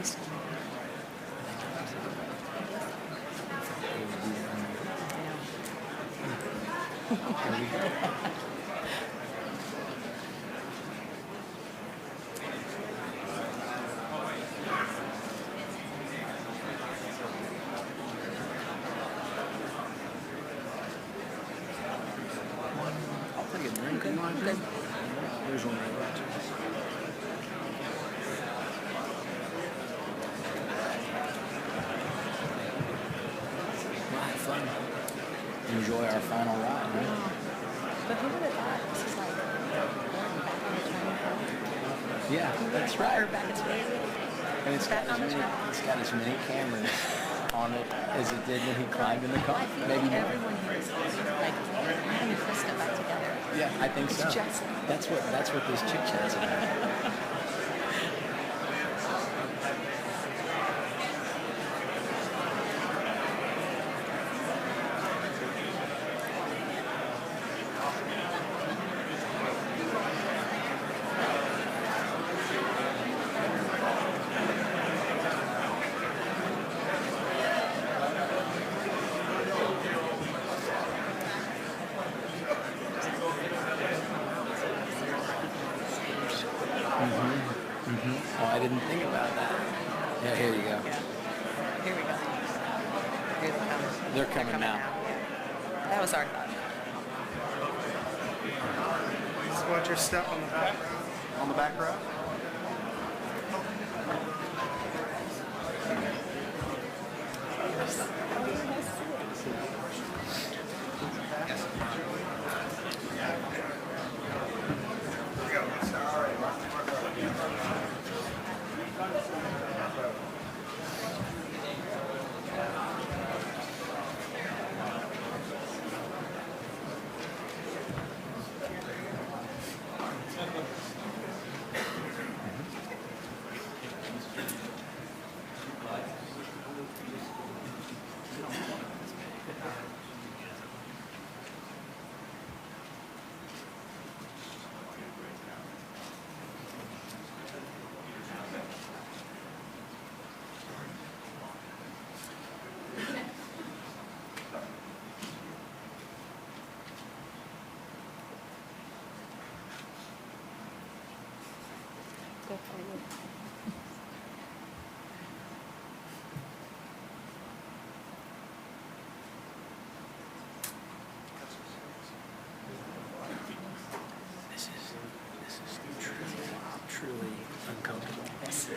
I'll take a drink. Good. There's one right there. We'll have fun. Enjoy our final ride. Right? But who would have thought this is like back on the training field? Yeah, that's right. Or back at today's And it's got as many cameras on it as it did when he climbed in the car. I feel Maybe like more. everyone here is like him and Krista back together. Yeah, I think so. It's just That's what this chit chat's about. Oh, I didn't think about that. Yeah, here you go. Yeah. Here we go. Here they come. They're coming now. Yeah. That was our thought. Just watch your step on the back row. On the back row. Good for you. This is truly uncomfortable. Yes.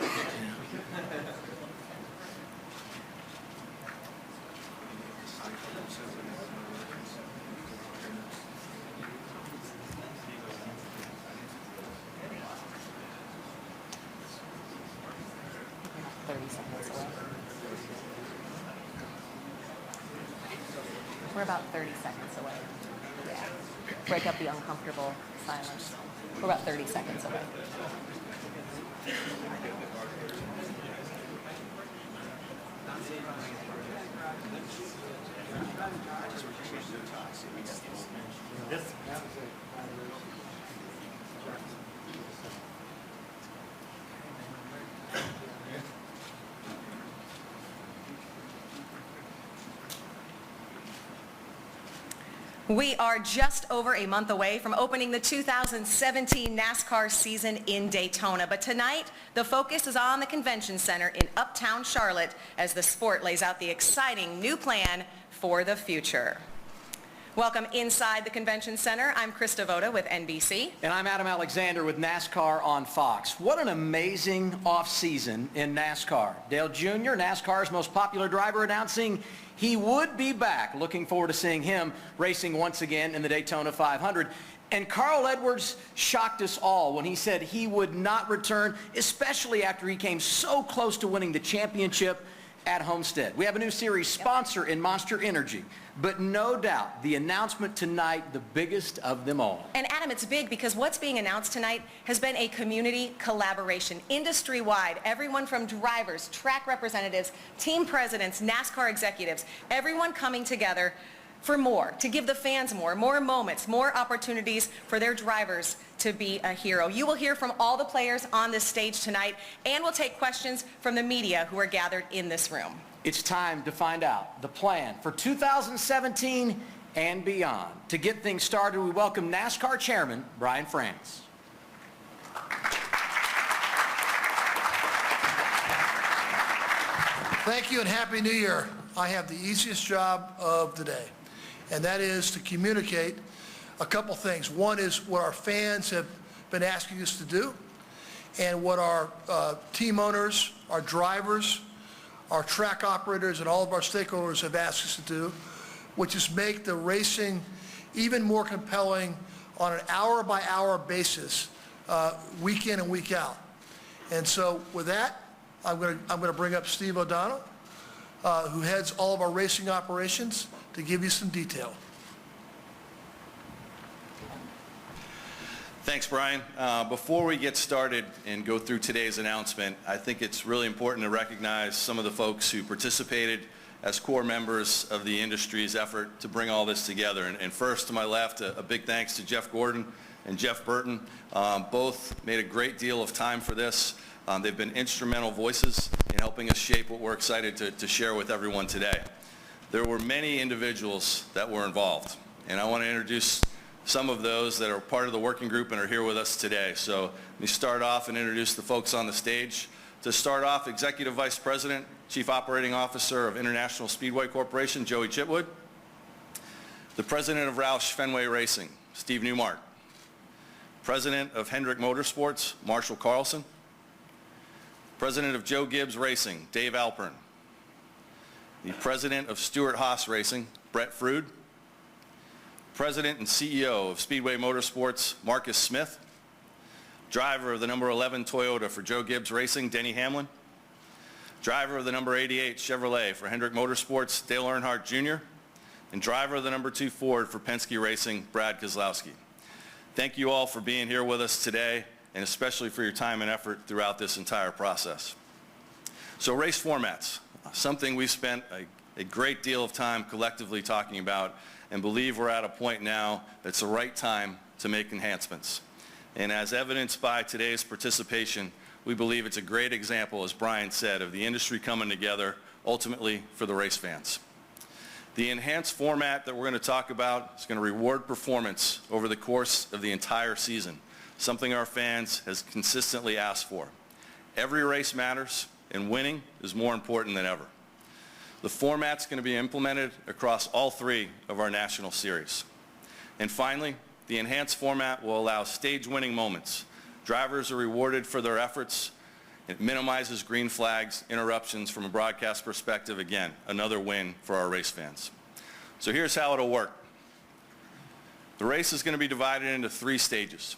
We're 30 seconds away. We're about 30 seconds away. Yeah. Break up the uncomfortable silence. We're about 30 seconds away. We are just over a month away from opening the 2017 NASCAR season in Daytona. But tonight, the focus is on the Convention Center in Uptown Charlotte as the sport lays out the exciting new plan for the future. Welcome inside the Convention Center. I'm Krista Voda with NBC. And I'm Adam Alexander with NASCAR on Fox. What an amazing off-season in NASCAR. Dale Jr., NASCAR's most popular driver, announcing he would be back. Looking forward to seeing him racing once again in the Daytona 500. And Carl Edwards shocked us all when he said he would not return, especially after he came so close to winning the championship at Homestead. We have a new series sponsor in Monster Energy, but no doubt the announcement tonight, the biggest of them all. And Adam, it's big because what's being announced tonight has been a community collaboration, industry-wide. Everyone from drivers, track representatives, team presidents, NASCAR executives, everyone coming together for more, to give the fans more moments, more opportunities for their drivers to be a hero. You will hear from all the players on this stage tonight, and we'll take questions from the media who are gathered in this room. It's time to find out the plan for 2017 and beyond. To get things started, we welcome NASCAR Chairman Brian France. Thank you and Happy New Year. I have the easiest job of the day, and that is to communicate a couple things. One is what our fans have been asking us to do, and what our team owners, our drivers, our track operators, and all of our stakeholders have asked us to do, which is make the racing even more compelling on an hour-by-hour basis, week in and week out. And so with that, I'm going to bring up Steve O'Donnell, who heads all of our racing operations, to give you some detail. Thanks, Brian. Before we get started and go through today's announcement, I think it's really important to recognize some of the folks who participated as core members of the industry's effort to bring all this together. And first, to my left, a big thanks to Jeff Gordon and Jeff Burton. Both made a great deal of time for this. They've been instrumental voices in helping us shape what we're excited to share with everyone today. There were many individuals that were involved, and I want to introduce some of those that are part of the working group and are here with us today. So let me start off and introduce the folks on the stage. To start off, Executive Vice President, Chief Operating Officer of International Speedway Corporation, Joey Chitwood. The President of Roush Fenway Racing, Steve Newmark. President of Hendrick Motorsports, Marshall Carlson. President of Joe Gibbs Racing, Dave Alpern. The President of Stewart Haas Racing, Brett Frood. President and CEO of Speedway Motorsports, Marcus Smith. Driver of the number 11 Toyota for Joe Gibbs Racing, Denny Hamlin. Driver of the number 88 Chevrolet for Hendrick Motorsports, Dale Earnhardt Jr. And driver of the number 2 Ford for Penske Racing, Brad Keselowski. Thank you all for being here with us today, and especially for your time and effort throughout this entire process. So race formats, something we've spent a great deal of time collectively talking about, and believe we're at a point now that's the right time to make enhancements. And as evidenced by today's participation, we believe it's a great example, as Brian said, of the industry coming together ultimately for the race fans. The enhanced format that we're going to talk about is going to reward performance over the course of the entire season, something our fans has consistently asked for. Every race matters, and winning is more important than ever. The format's going to be implemented across all 3 of our national series. And finally, the enhanced format will allow stage-winning moments. Drivers are rewarded for their efforts. It minimizes green flags, interruptions from a broadcast perspective. Again, another win for our race fans. So here's how it'll work. The race is going to be divided into 3 stages.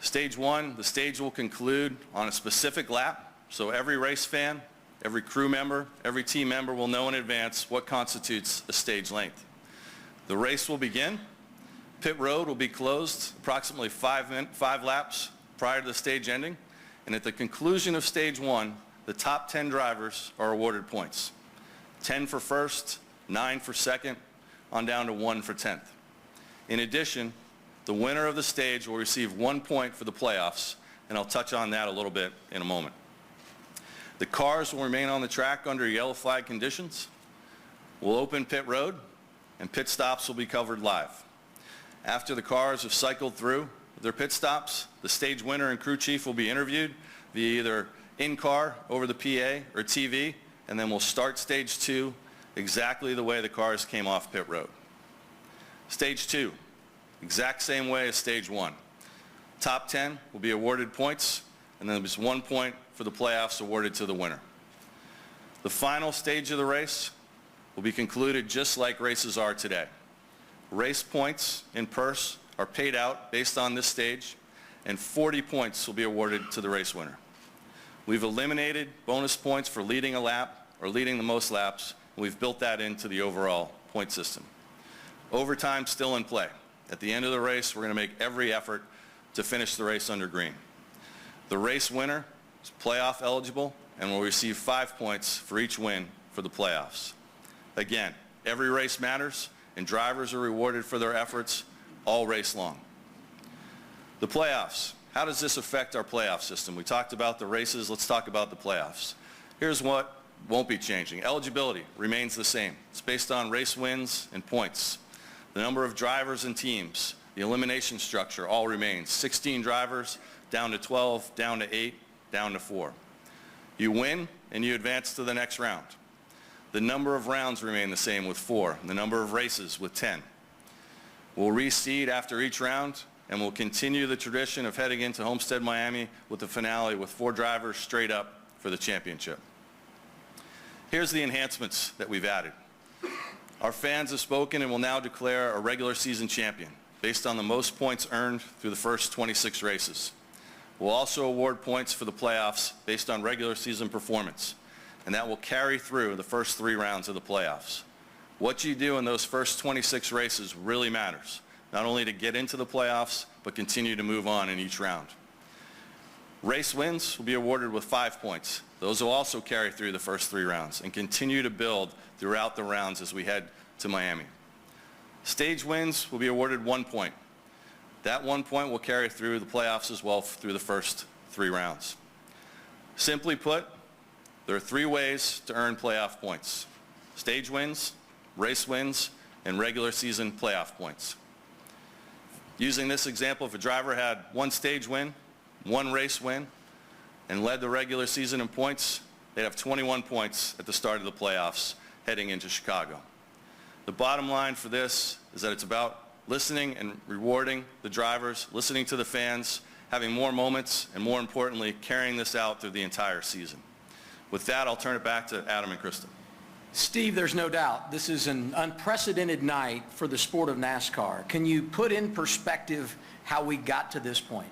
Stage 1, the stage will conclude on a specific lap, so every race fan, every crew member, every team member will know in advance what constitutes a stage length. The race will begin. Pit road will be closed approximately 5 laps prior to the stage ending, and at the conclusion of stage 1, the top 10 drivers are awarded points. 10 for first, 9 for second, on down to 1 for 10th. In addition, the winner of the stage will receive 1 point for the playoffs, and I'll touch on that a little bit in a moment. The cars will remain on the track under yellow flag conditions. We'll open pit road, and pit stops will be covered live. After the cars have cycled through their pit stops, the stage winner and crew chief will be interviewed via either in-car, over the PA, or TV, and then we'll start stage 2 exactly the way the cars came off pit road. Stage 2, exact same way as stage 1. Top 10 will be awarded points, and then there's 1 point for the playoffs awarded to the winner. The final stage of the race will be concluded just like races are today. Race points in purse are paid out based on this stage, and 40 points will be awarded to the race winner. We've eliminated bonus points for leading a lap or leading the most laps, and we've built that into the overall point system. Overtime still in play. At the end of the race, we're going to make every effort to finish the race under green. The race winner is playoff eligible and will receive 5 points for each win for the playoffs. Again, every race matters, and drivers are rewarded for their efforts all race long. The playoffs. How does this affect our playoff system? We talked about the races. Let's talk about the playoffs. Here's what won't be changing. Eligibility remains the same. It's based on race wins and points. The number of drivers and teams, the elimination structure all remains. 16 drivers, down to 12, down to 8, down to 4. You win and you advance to the next round. The number of rounds remain the same with 4, and the number of races with 10. We'll reseed after each round, and we'll continue the tradition of heading into Homestead, Miami with the finale with 4 drivers straight up for the championship. Here's the enhancements that we've added. Our fans have spoken and will now declare a regular season champion based on the most points earned through the first 26 races. We'll also award points for the playoffs based on regular season performance, and that will carry through the first 3 rounds of the playoffs. What you do in those first 26 races really matters, not only to get into the playoffs, but continue to move on in each round. Race wins will be awarded with 5 points. Those will also carry through the first 3 rounds and continue to build throughout the rounds as we head to Miami. Stage wins will be awarded 1 point. That 1 point will carry through the playoffs as well through the first 3 rounds. Simply put, there are 3 ways to earn playoff points: stage wins, race wins, and regular season playoff points. Using this example, if a driver had 1 stage win, 1 race win, and led the regular season in points, they'd have 21 points at the start of the playoffs heading into Chicago. The bottom line for this is that it's about listening and rewarding the drivers, listening to the fans, having more moments, and more importantly, carrying this out through the entire season. With that, I'll turn it back to Adam and Krista. Steve, there's no doubt this is an unprecedented night for the sport of NASCAR. Can you put in perspective how we got to this point?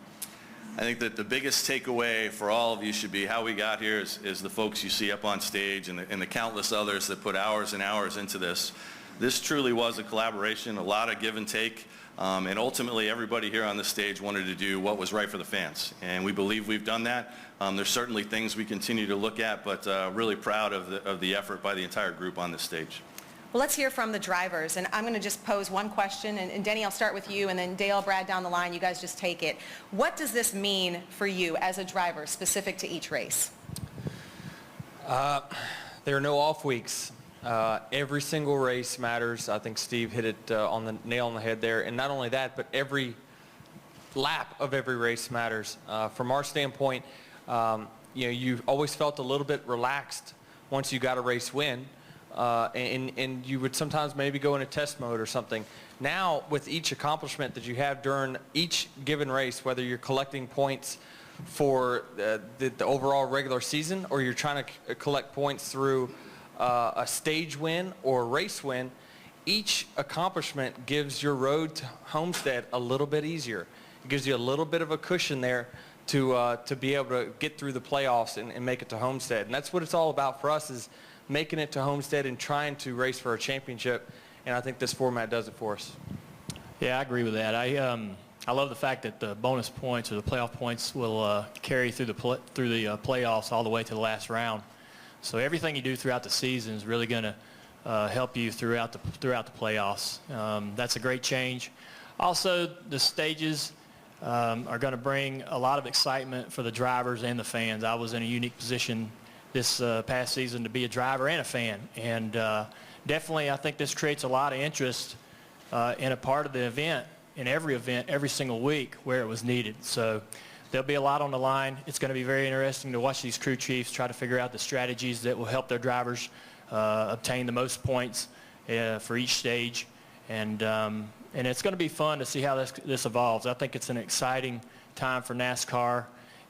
I think that the biggest takeaway for all of you should be how we got here is the folks you see up on stage and the countless others that put hours and hours into this. This truly was a collaboration, a lot of give and take, and ultimately everybody here on this stage wanted to do what was right for the fans, and we believe we've done that. There's certainly things we continue to look at, but really proud of the effort by the entire group on this stage. Well, let's hear from the drivers, and I'm going to just pose one question, and Denny, I'll start with you, and then Dale, Brad down the line, you guys just take it. What does this mean for you as a driver, specific to each race? There are no off weeks. Every single race matters. I think Steve hit it on the nail on the head there, and not only that, but every lap of every race matters. From our standpoint, you always felt a little bit relaxed once you got a race win. And you would sometimes maybe go in a test mode or something. Now, with each accomplishment that you have during each given race, whether you're collecting points for the overall regular season or you're trying to collect points through a stage win or a race win, each accomplishment gives your road to Homestead a little bit easier. It gives you a little bit of a cushion there to be able to get through the playoffs and make it to Homestead. And that's what it's all about for us, is making it to Homestead and trying to race for a championship, and I think this format does it for us. Yeah, I agree with that. I love the fact that the bonus points or the playoff points will carry through the playoffs all the way to the last round. So everything you do throughout the season is really going to help you throughout the playoffs. That's a great change. Also, the stages are going to bring a lot of excitement for the drivers and the fans. I was in a unique position this past season to be a driver and a fan, and definitely I think this creates a lot of interest in a part of the event, in every single week where it was needed. So there'll be a lot on the line. It's going to be very interesting to watch these crew chiefs try to figure out the strategies that will help their drivers obtain the most points for each stage, and it's going to be fun to see how this evolves. I think it's an exciting time for NASCAR,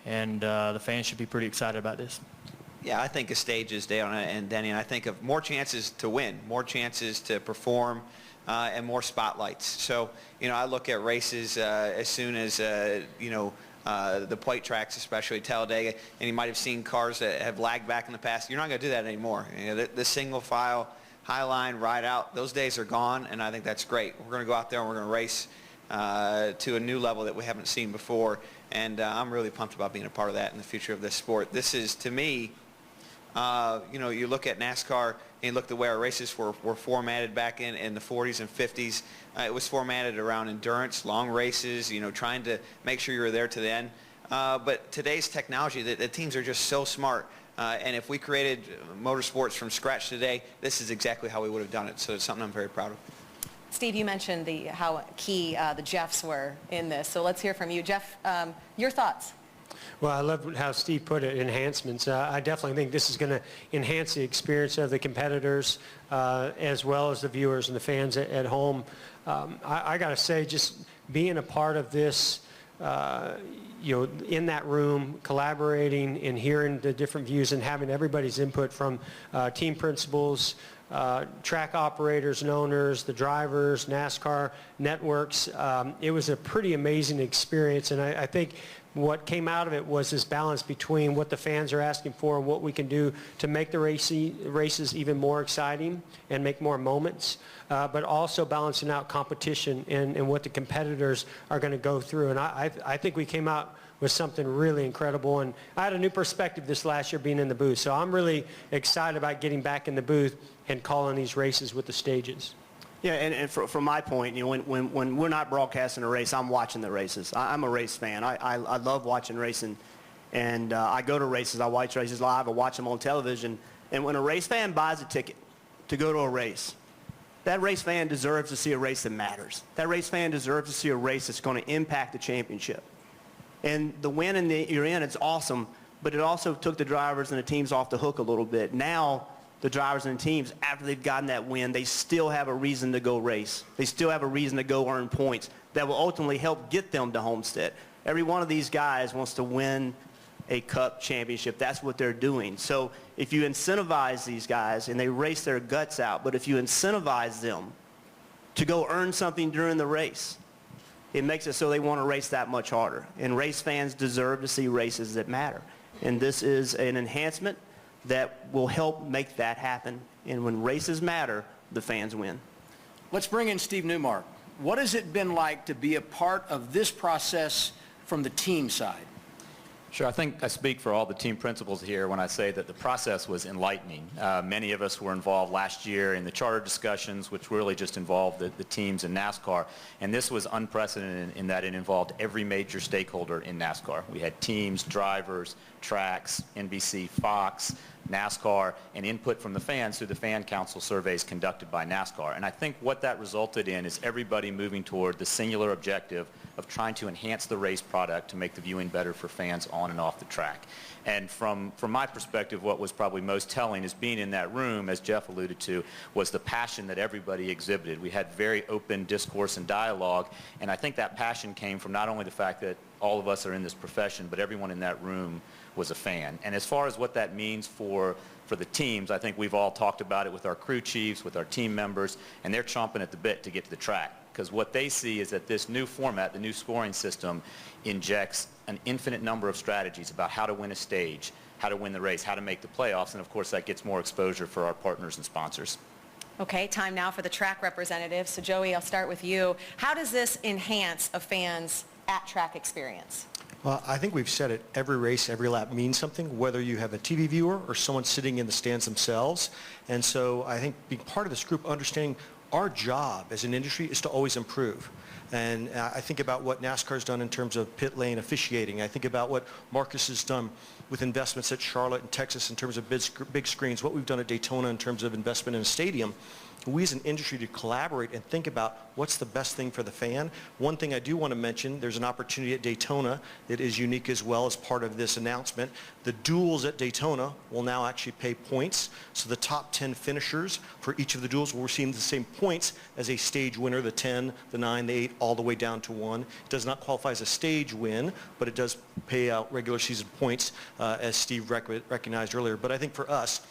and the fans should be pretty excited about this. Yeah, I think of stages, Dale and Denny, and I think of more chances to win, more chances to perform, and more spotlights. So, I look at races as soon as, the plate tracks, especially Talladega, and you might have seen cars that have lagged back in the past. You're not going to do that anymore. The single file, high line, ride out, those days are gone, and I think that's great. We're going to go out there and we're going to race to a new level that we haven't seen before, and I'm really pumped about being a part of that in the future of this sport. This is, to me, you look at NASCAR and you look the way our races were formatted back in the 40s and 50s. It was formatted around endurance, long races, trying to make sure you were there to the end. But today's technology, the teams are just so smart. And if we created motorsports from scratch today, this is exactly how we would have done it. So it's something I'm very proud of. Steve, you mentioned how key the Jeffs were in this. So let's hear from you. Jeff, your thoughts? Well, I love how Steve put it, enhancements. I definitely think this is going to enhance the experience of the competitors as well as the viewers and the fans at home. I got to say, just being a part of this, in that room, collaborating and hearing the different views and having everybody's input from team principals, track operators and owners, the drivers, NASCAR networks. It was a pretty amazing experience, and I think what came out of it was this balance between what the fans are asking for and what we can do to make the races even more exciting and make more moments, but also balancing out competition and what the competitors are going to go through. And I think we came out with something really incredible, and I had a new perspective this last year being in the booth. So I'm really excited about getting back in the booth and calling these races with the stages. Yeah, and from my point, when we're not broadcasting a race, I'm watching the races. I'm a race fan. I love watching racing, and I go to races. I watch races live. I watch them on television. And when a race fan buys a ticket to go to a race, that race fan deserves to see a race that matters. That race fan deserves to see a race that's going to impact the championship. And the win you're in, it's awesome, but it also took the drivers and the teams off the hook a little bit. Now, the drivers and the teams, after they've gotten that win, they still have a reason to go race. They still have a reason to go earn points that will ultimately help get them to Homestead. Every one of these guys wants to win a cup championship. That's what they're doing. So if you incentivize these guys, and they race their guts out, but if you incentivize them to go earn something during the race, it makes it so they want to race that much harder. And race fans deserve to see races that matter. And this is an enhancement that will help make that happen. And when races matter, the fans win. Let's bring in Steve Newmark. What has it been like to be a part of this process from the team side? Sure. I think I speak for all the team principals here when I say that the process was enlightening. Many of us were involved last year in the charter discussions, which really just involved the teams in NASCAR. And this was unprecedented in that it involved every major stakeholder in NASCAR. We had teams, drivers, tracks, NBC, Fox, NASCAR, and input from the fans through the fan council surveys conducted by NASCAR. And I think what that resulted in is everybody moving toward the singular objective of trying to enhance the race product to make the viewing better for fans on and off the track. And from my perspective, what was probably most telling is being in that room, as Jeff alluded to, was the passion that everybody exhibited. We had very open discourse and dialogue, and I think that passion came from not only the fact that all of us are in this profession, but everyone in that room was a fan. And as far as what that means for the teams, I think we've all talked about it with our crew chiefs, with our team members, and they're chomping at the bit to get to the track. Because what they see is that this new format, the new scoring system, injects an infinite number of strategies about how to win a stage, how to win the race, how to make the playoffs, and of course that gets more exposure for our partners and sponsors. Okay, time now for the track representative. So Joey, I'll start with you. How does this enhance a fan's at-track experience? Well, I think we've said it, every race, every lap means something, whether you have a TV viewer or someone sitting in the stands themselves. And so I think being part of this group, understanding our job as an industry is to always improve. And I think about what NASCAR's done in terms of pit lane officiating. I think about what Marcus has done with investments at Charlotte and Texas in terms of big screens, what we've done at Daytona in terms of investment in a stadium. We as an industry to collaborate and think about what's the best thing for the fan. One thing I do want to mention, there's an opportunity at Daytona that is unique as well as part of this announcement. The duels at Daytona will now actually pay points. So the top 10 finishers for each of the duels will receive the same points as a stage winner, the 10, the 9, the 8, all the way down to 1. It does not qualify as a stage win, but it does pay out regular season points, as Steve recognized earlier. But I think for us,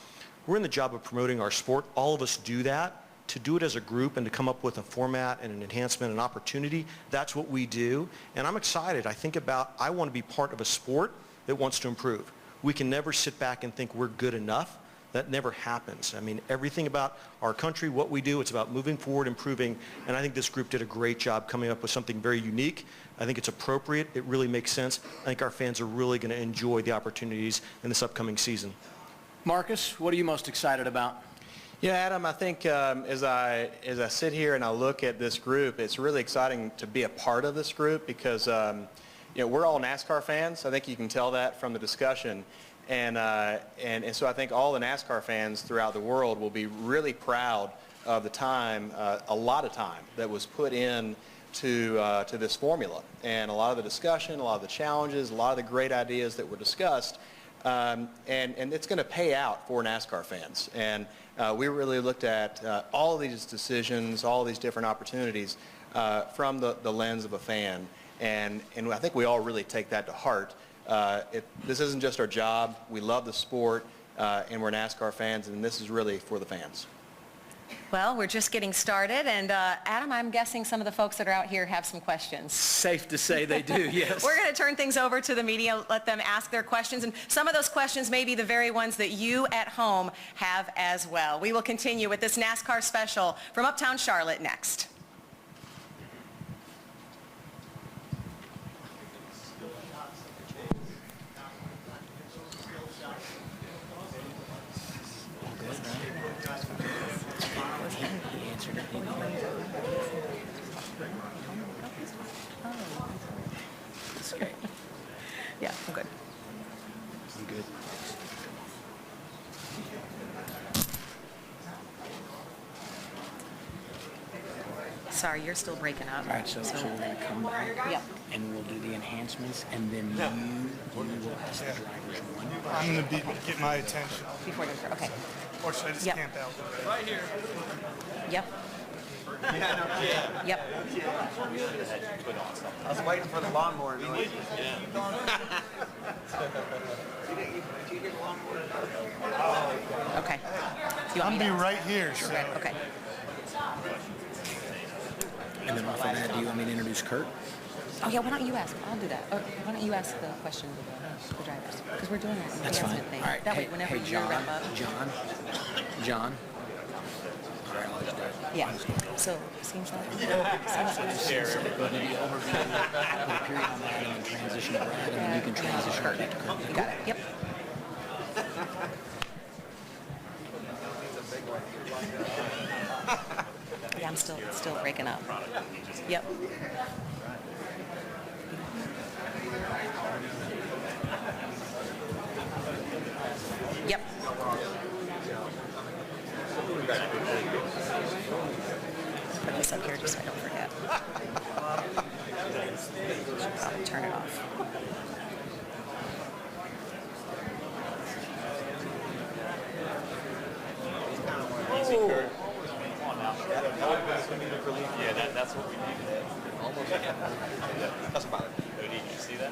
we're in the job of promoting our sport. All of us do that. To do it as a group and to come up with a format and an enhancement, an opportunity, that's what we do. And I'm excited. I think about, I want to be part of a sport that wants to improve. We can never sit back and think we're good enough. That never happens. I mean, everything about our country, what we do, it's about moving forward, improving. And I think this group did a great job coming up with something very unique. I think it's appropriate. It really makes sense. I think our fans are really going to enjoy the opportunities in this upcoming season. Marcus, what are you most excited about? Yeah, Adam, I think as I sit here and I look at this group, it's really exciting to be a part of this group because we're all NASCAR fans. I think you can tell that from the discussion. And so I think all the NASCAR fans throughout the world will be really proud of the time, a lot of time that was put in to this formula. And a lot of the discussion, a lot of the challenges, a lot of the great ideas that were discussed. And it's going to pay out for NASCAR fans. And we really looked at all of these decisions, all of these different opportunities from the lens of a fan. And I think we all really take that to heart. This isn't just our job. We love the sport, and we're NASCAR fans, and this is really for the fans. Well, we're just getting started, and Adam, I'm guessing some of the folks that are out here have some questions. Safe to say they do, yes. We're going to turn things over to the media, let them ask their questions, and some of those questions may be the very ones that you at home have as well. We will continue with this NASCAR special from Uptown Charlotte next. Yeah, I'm good. I'm good. Sorry, you're still breaking up. All right, so we're going to come back, Yep. and we'll do the enhancements, and then you will ask the drivers one. I'm going to get my attention. Before they start, okay. Or should I just Yep. camp out? Right here. Yep. Yep. I was waiting for the lawnmower noise. Okay. You want I'm me be to? right here. So. Okay. And then off of that, do you want me to introduce Kurt? Oh yeah, why don't you ask? I'll do that. Or why don't you ask the question to the drivers? Because we're doing that That's fine. enhancement thing. All right. That way, Hey, whenever hey, you John, wrap up. John. All right, I'll just do it. Yeah. So, seems like. So go ahead and do the overview, put a period on that, and then transition to Brad, and then you can transition right to Kurt. You got it. Yep. Yeah, I'm still breaking up. Yep. Yep. Put this up here just so I don't forget. I'll turn it off. Yeah, that's what we need. That's about it. Did you see that?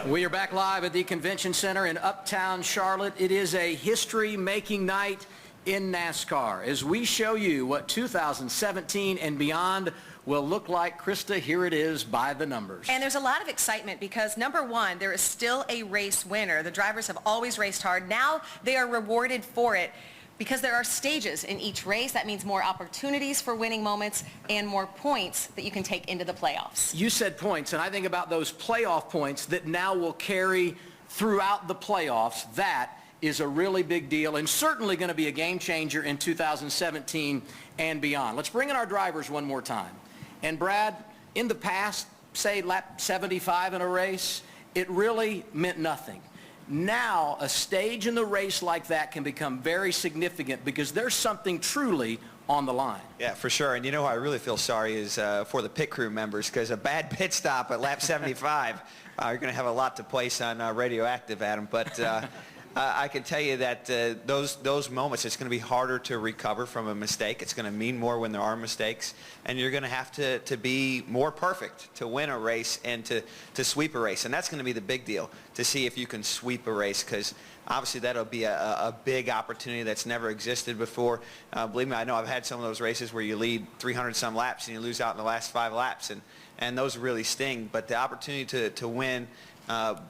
We are back live at the Convention Center in Uptown Charlotte. It is a history-making night in NASCAR as we show you what 2017 and beyond will look like. Krista, here it is by the numbers. And there's a lot of excitement because, number one, there is still a race winner. The drivers have always raced hard. Now they are rewarded for it because there are stages in each race. That means more opportunities for winning moments and more points that you can take into the playoffs. You said points, and I think about those playoff points that now will carry throughout the playoffs. That is a really big deal and certainly going to be a game changer in 2017 and beyond. Let's bring in our drivers one more time. And Brad, in the past, say lap 75 in a race, it really meant nothing. Now, a stage in the race like that can become very significant because there's something truly on the line. Yeah, for sure. And you know who I really feel sorry is for the pit crew members, because a bad pit stop at lap 75, you're going to have a lot to place on radioactive, Adam. But I can tell you that those moments, it's going to be harder to recover from a mistake. It's going to mean more when there are mistakes. And you're going to have to be more perfect to win a race and to sweep a race. And that's going to be the big deal, to see if you can sweep a race, because obviously that'll be a big opportunity that's never existed before. Believe me, I know I've had some of those races where you lead 300-some laps and you lose out in the last 5 laps. And those really sting. But the opportunity to win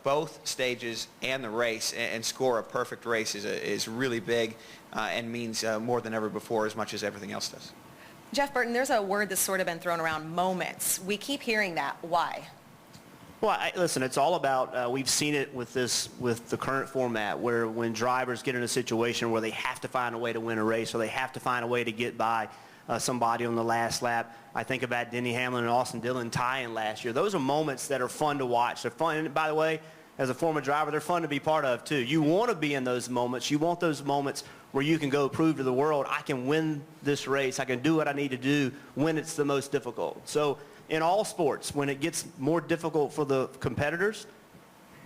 both stages and the race and score a perfect race is really big and means more than ever before, as much as everything else does. Jeff Burton, there's a word that's sort of been thrown around, moments. We keep hearing that. Why? Well, listen, it's all about, we've seen it with the current format, where when drivers get in a situation where they have to find a way to win a race, or they have to find a way to get by somebody on the last lap. I think about Denny Hamlin and Austin Dillon tying last year. Those are moments that are fun to watch. They're fun, and by the way, as a former driver, they're fun to be part of too. You want to be in those moments. You want those moments where you can go prove to the world, I can win this race. I can do what I need to do when it's the most difficult. So in all sports, when it gets more difficult for the competitors,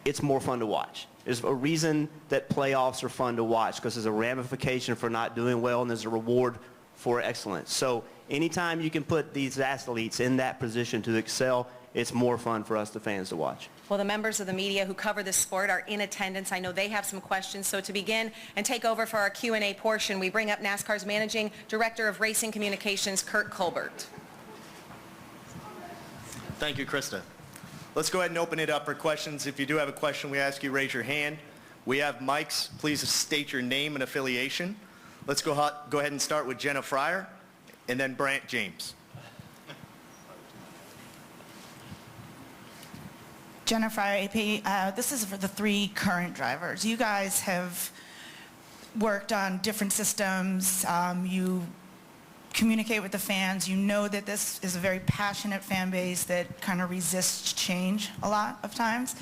it's more fun to watch. There's a reason that playoffs are fun to watch, because there's a ramification for not doing well, and there's a reward for excellence. So anytime you can put these athletes in that position to excel, it's more fun for us, the fans, to watch. Well, the members of the media who cover this sport are in attendance. I know they have some questions. So to begin and take over for our Q&A portion, we bring up NASCAR's Managing Director of Racing Communications, Kurt Colbert. Thank you, Krista. Let's go ahead and open it up for questions. If you do have a question, we ask you raise your hand. We have mics. Please state your name and affiliation. Let's go ahead and start with Jenna Fryer and then Brant James. Jenna Fryer, AP. This is for the 3 current drivers. You guys have worked on different systems. You communicate with the fans. You know that this is a very passionate fan base that kind of resists change a lot of times.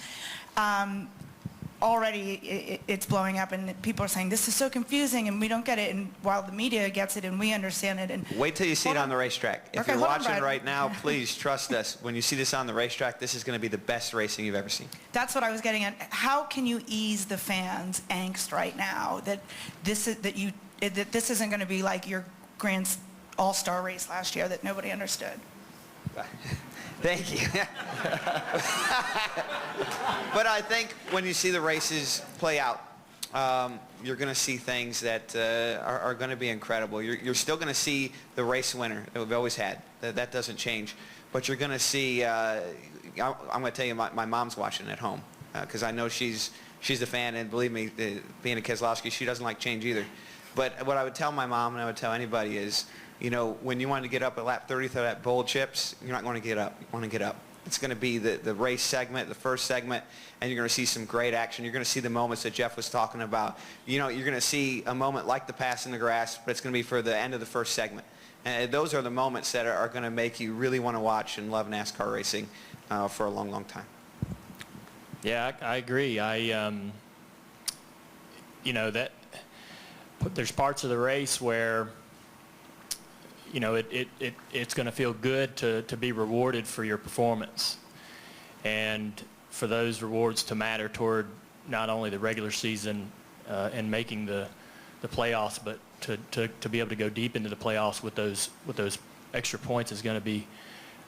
Already it's blowing up, and people are saying this is so confusing and we don't get it, and while the media gets it and we understand it. And wait till you see it on the racetrack. If Okay, you're hold on, watching Brad. right now, please trust us. When you see this on the racetrack, this is going to be the best racing you've ever seen. That's what I was getting at. How can you ease the fans' angst right now that this isn't going to be like your grand all-star race last year that nobody understood? Thank you. But I think when you see the races play out, you're going to see things that are going to be incredible. You're still going to see the race winner that we've always had. That doesn't change. But you're going to see, I'm going to tell you, my mom's watching at home, because I know she's a fan, and believe me, being a Keselowski, she doesn't like change either. But what I would tell my mom, and I would tell anybody, is, you know, when you want to get up at lap 30 through that bowl of chips, you're not going to get up. You want to get up. It's going to be the race segment, the first segment, and you're going to see some great action. You're going to see the moments that Jeff was talking about. You know, you're going to see a moment like the pass in the grass, but it's going to be for the end of the first segment. And those are the moments that are going to make you really want to watch and love NASCAR racing for a long, long time. Yeah, I agree. You know, that there's parts of the race where, you know, it's going to feel good to be rewarded for your performance, and for those rewards to matter toward not only the regular season and making the playoffs, but to be able to go deep into the playoffs with those extra points is going to be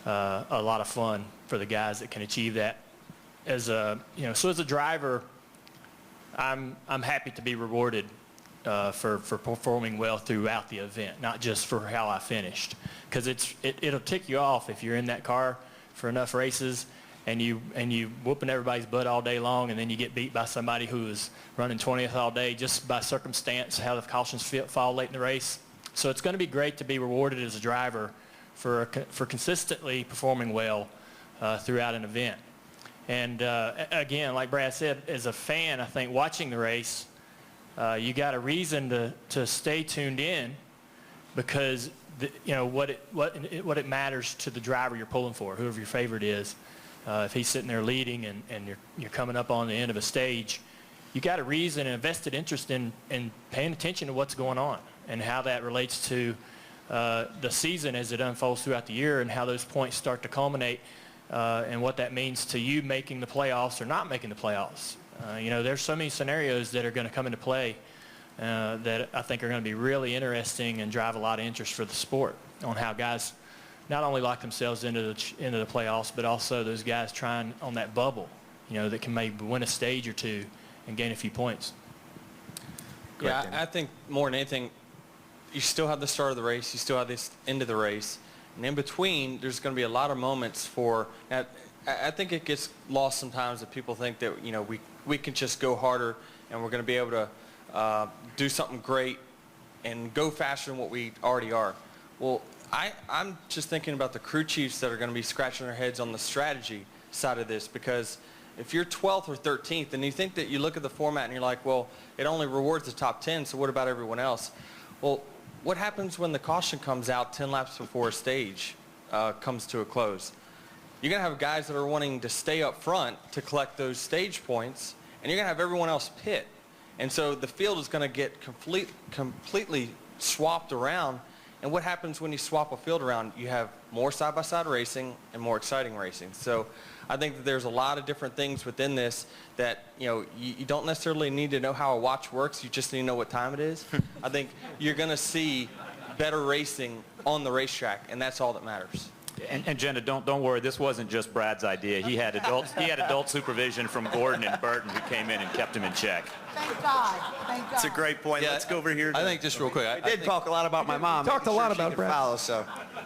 a lot of fun for the guys that can achieve that. As a driver, I'm happy to be rewarded for performing well throughout the event, not just for how I finished, because it'll tick you off if you're in that car for enough races and you whooping everybody's butt all day long, and then you get beat by somebody who is running 20th all day just by circumstance, how the cautions fall late in the race. So it's going to be great to be rewarded as a driver for consistently performing well throughout an event. And again, like Brad said, as a fan, I think watching the race, you got a reason to stay tuned in, because you know what it matters to the driver you're pulling for, whoever your favorite is. If he's sitting there leading and you're coming up on the end of a stage, you got a reason and a vested interest in paying attention to what's going on and how that relates to the season as it unfolds throughout the year, and how those points start to culminate, and what that means to you making the playoffs or not making the playoffs. You know, there's so many scenarios that are going to come into play that I think are going to be really interesting and drive a lot of interest for the sport on how guys not only lock themselves into the playoffs, but also those guys trying on that bubble, you know, that can maybe win a stage or two and gain a few points. Yeah, I think more than anything, you still have the start of the race, you still have this end of the race, and in between, there's going to be a lot of moments for. Now, I think it gets lost sometimes that people think that, you know, we can just go harder and we're going to be able to do something great and go faster than what we already are. Well, I'm just thinking about the crew chiefs that are going to be scratching their heads on the strategy side of this, because if you're 12th or 13th and you think that you look at the format and you're like, well, it only rewards the top 10, so what about everyone else? Well, what happens when the caution comes out 10 laps before a stage comes to a close? You're going to have guys that are wanting to stay up front to collect those stage points, and you're going to have everyone else pit. And so the field is going to get completely swapped around. And what happens when you swap a field around? You have more side-by-side racing and more exciting racing. So I think that there's a lot of different things within this that, you don't necessarily need to know how a watch works. You just need to know what time it is. I think you're going to see better racing on the racetrack, and that's all that matters. And Jenna, don't worry. This wasn't just Brad's idea. He had adult supervision from Gordon and Burton, who came in and kept him in check. Thank God. Thank God. It's a great point. Yeah, Let's go over here. I think just real quick. I did talk a lot about my mom. Talked a lot about Brad. Follow, so.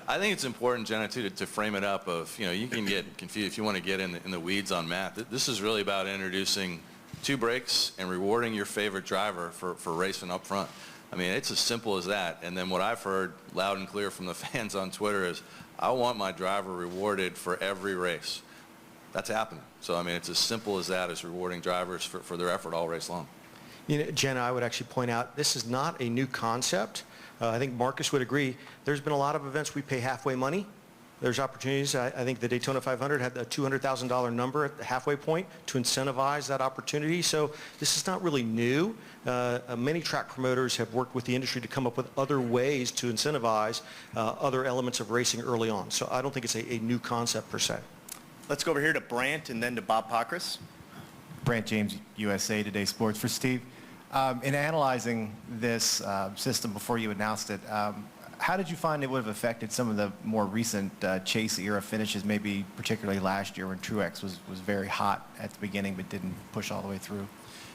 I think it's important, Jenna, too, to frame it up of, you can get confused if you want to get in the weeds on math. This is really about introducing 2 breaks and rewarding your favorite driver for racing up front. I mean, it's as simple as that. And then what I've heard loud and clear from the fans on Twitter is, I want my driver rewarded for every race. That's happening. So, I mean, it's as simple as that, as rewarding drivers for their effort all race long. Jenna, I would actually point out, this is not a new concept. I think Marcus would agree. There's been a lot of events we pay halfway money. There's opportunities. I think the Daytona 500 had a $200,000 number at the halfway point to incentivize that opportunity. So this is not really new. Many track promoters have worked with the industry to come up with other ways to incentivize other elements of racing early on. So I don't think it's a new concept per se. Let's go over here to Brant and then to Bob Pockrass. Brant James, USA Today Sports. For Steve, in analyzing this system before you announced it, how did you find it would have affected some of the more recent chase era finishes, maybe particularly last year when Truex was very hot at the beginning but didn't push all the way through?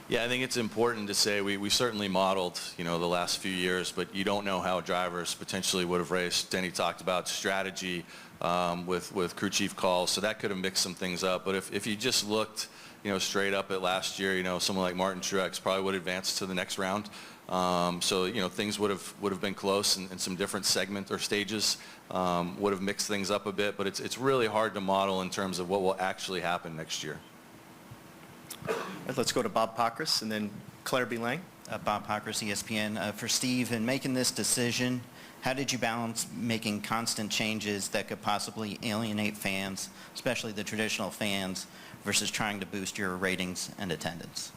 Yeah, I think it's important to say we certainly modeled, the last few years, but you don't know how drivers potentially would have raced. Denny talked about strategy with crew chief calls, so that could have mixed some things up. But if you just looked, straight up at last year, someone like Martin Truex probably would advance to the next round. So, things would have been close, and some different segments or stages would have mixed things up a bit, but it's really hard to model in terms of what will actually happen next year. Let's go to Bob Pockrass and then Claire B. Lang. Bob Pockrass, ESPN. For Steve, in making this decision, how did you balance making constant changes that could possibly alienate fans, especially the traditional fans, versus trying to boost your ratings and attendance?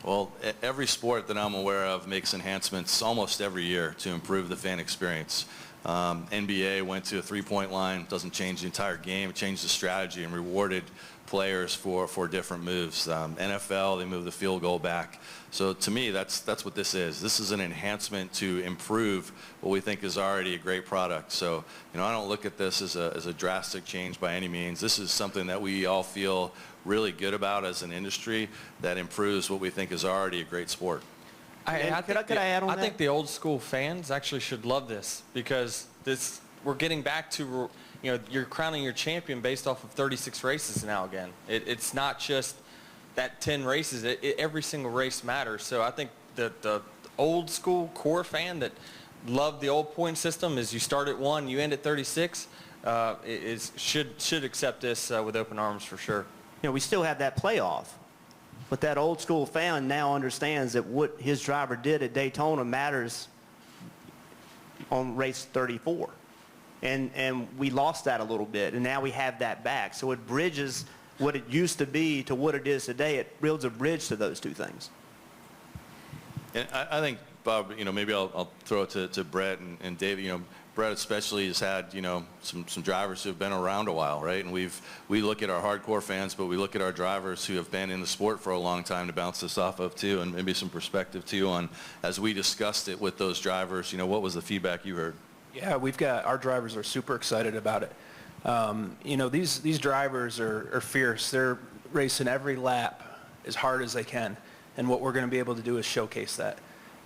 Well, every sport that I'm aware of makes enhancements almost every year to improve the fan experience. NBA went to a three-point line, doesn't change the entire game, it changed the strategy and rewarded players for different moves. NFL, they moved the field goal back. So to me, that's what this is. This is an enhancement to improve what we think is already a great product. So, I don't look at this as a drastic change by any means. This is something that we all feel really good about as an industry that improves what we think is already a great sport. I think the old school fans actually should love this, because we're getting back to, you're crowning your champion based off of 36 races now again. It's not just that 10 races. Every single race matters. So I think the old school core fan that loved the old point system is you start at 1, you end at 36, should accept this with open arms for sure. We still have that playoff, but that old school fan now understands that what his driver did at Daytona matters on race 34. And we lost that a little bit, and now we have that back. So it bridges what it used to be to what it is today. It builds a bridge to those two things. And I think, Bob, maybe I'll throw it to Brett and David. Brett especially has had, some drivers who have been around a while, right? And we look at our hardcore fans, but we look at our drivers who have been in the sport for a long time to bounce this off of too, and maybe some perspective too on, as we discussed it with those drivers, what was the feedback you heard? Yeah, our drivers are super excited about it. These drivers are fierce. They're racing every lap as hard as they can, and what we're going to be able to do is showcase that.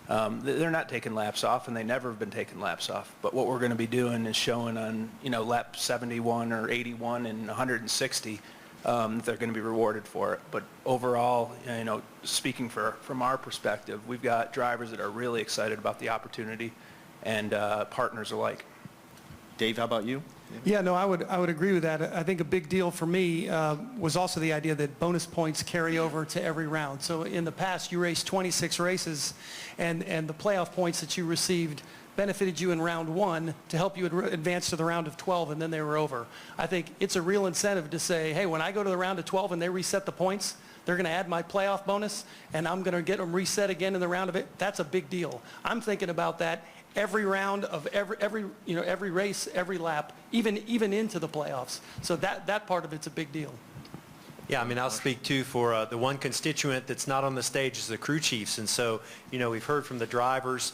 They're not taking laps off, and they never have been taking laps off. But what we're going to be doing is showing on, lap 71 or 81 and 160, they're going to be rewarded for it. But overall, speaking from our perspective, we've got drivers that are really excited about the opportunity, and partners alike. Dave, how about you? Yeah, no, I would agree with that. I think a big deal for me was also the idea that bonus points carry over to every round. So in the past, you raced 26 races, and the playoff points that you received benefited you in round 1 to help you advance to the round of 12, and then they were over. I think it's a real incentive to say, hey, when I go to the round of 12 and they reset the points, they're going to add my playoff bonus, and I'm going to get them reset again in the round of it. That's a big deal. I'm thinking about that every round of every race, every lap, even into the playoffs. So that part of it's a big deal. Yeah, I mean, I'll speak too for the one constituent that's not on the stage is the crew chiefs. And so, we've heard from the drivers,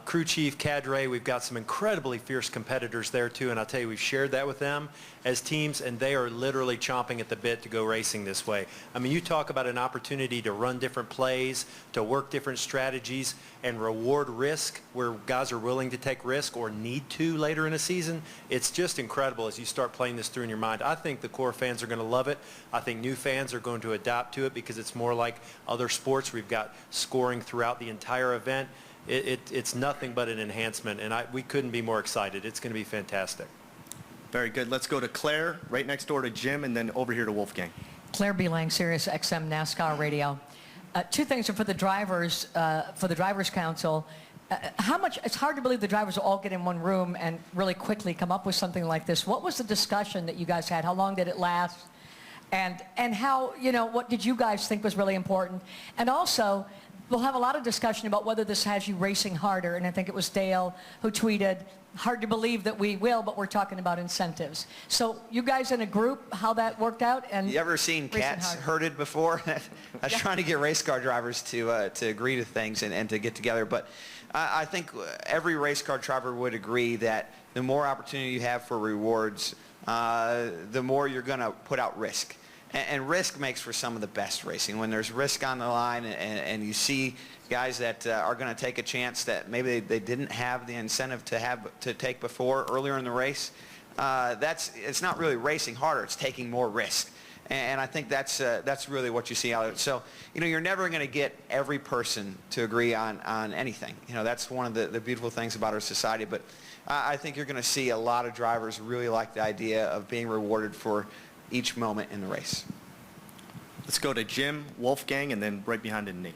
crew chief, cadre, we've got some incredibly fierce competitors there too. And I'll tell you, we've shared that with them as teams, and they are literally chomping at the bit to go racing this way. I mean, you talk about an opportunity to run different plays, to work different strategies, and reward risk where guys are willing to take risk or need to later in a season. It's just incredible as you start playing this through in your mind. I think the core fans are going to love it. I think new fans are going to adapt to it because it's more like other sports. We've got scoring throughout the entire event. It's nothing but an enhancement, and we couldn't be more excited. It's going to be fantastic. Very good. Let's go to Claire, right next door to Jim, and then over here to Wolfgang. Claire B. Lang, Sirius XM NASCAR Radio. Two things are for the drivers, council. It's hard to believe the drivers will all get in one room and really quickly come up with something like this. What was the discussion that you guys had? How long did it last? And how, what did you guys think was really important? And also, we'll have a lot of discussion about whether this has you racing harder. And I think it was Dale who tweeted, hard to believe that we will, but we're talking about incentives. So you guys in a group, how that worked out? And you ever seen cats herded before? I was trying to get race car drivers to agree to things and to get together. But I think every race car driver would agree that the more opportunity you have for rewards, the more you're going to put out risk. And risk makes for some of the best racing. When there's risk on the line and you see guys that are going to take a chance that maybe they didn't have the incentive to take before earlier in the race, it's not really racing harder. It's taking more risk. And I think that's really what you see out of it. So, you're never going to get every person to agree on anything. That's one of the beautiful things about our society. But I think you're going to see a lot of drivers really like the idea of being rewarded for each moment in the race. Let's go to Jim, Wolfgang, and then right behind it, Nate.